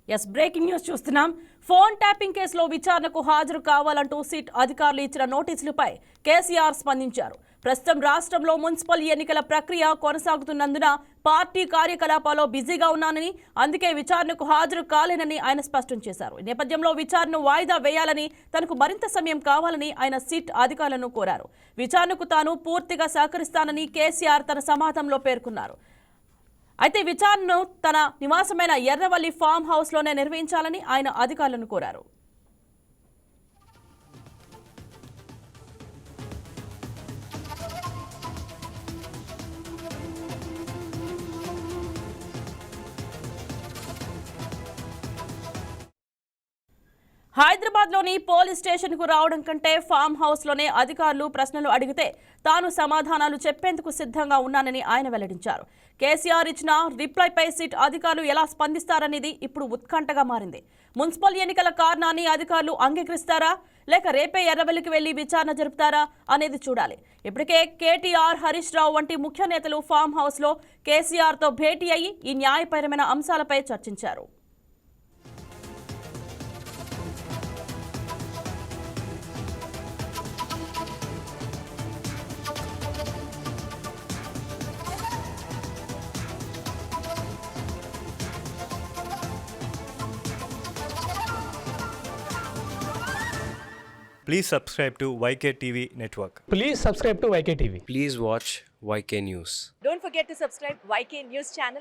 Yes breaking news చూస్తున్నాం. Phone tapping కేసులో విచారణకు హాజరు కావాలంటూ సిట్ అధికారులు ఇచ్చిన నోటీసులపై కేసీఆర్ స్పందించారు. ప్రస్తుతం రాష్ట్రంలో మున్సిపల్ ఎన్నికల ప్రక్రియ కొనసాగుతున్నందున పార్టీ కార్యకలాపాల్లో బిజీగా ఉన్నానని, అందుకే విచారణకు హాజరు కాలేనని ఆయన స్పష్టం చేశారు. ఈ నేపథ్యంలో విచారణను వాయిదా వేయాలని, తనకు మరింత సమయం కావాలని ఆయన సిట్ అధికారులను కోరారు. విచారణకు తాను పూర్తిగా సహకరిస్తానని కేసీఆర్ తన సమాధానంలో పేర్కొన్నారు. అయితే విచారణను తన నివాసమైన ఎర్రవల్లి ఫామ్ హౌస్లోనే నిర్వహించాలని ఆయన అధికారులను కోరారు. హైదరాబాద్లోని పోలీస్ స్టేషన్కు రావడం కంటే ఫామ్ హౌస్లోనే అధికారులు ప్రశ్నలు అడిగితే తాను సమాధానాలు చెప్పేందుకు సిద్ధంగా ఉన్నానని ఆయన వెల్లడించారు. కేసీఆర్ ఇచ్చిన రిప్లైపై సిట్ అధికారులు ఎలా స్పందిస్తారనేది ఇప్పుడు ఉత్కంఠగా మారింది. మున్సిపల్ ఎన్నికల కారణాన్ని అధికారులు అంగీకరిస్తారా, లేక రేపే ఎర్రవెల్లికి వెళ్లి విచారణ జరుపుతారా అనేది చూడాలి. ఇప్పటికే కేటీఆర్, హరీష్ రావు వంటి ముఖ్య నేతలు ఫామ్ హౌస్లో కేసీఆర్తో భేటీ అయ్యి ఈ న్యాయపరమైన అంశాలపై చర్చించారు. Please subscribe to YK TV Network. Please subscribe to YK TV. Please watch YK News. Don't forget to subscribe YK News channel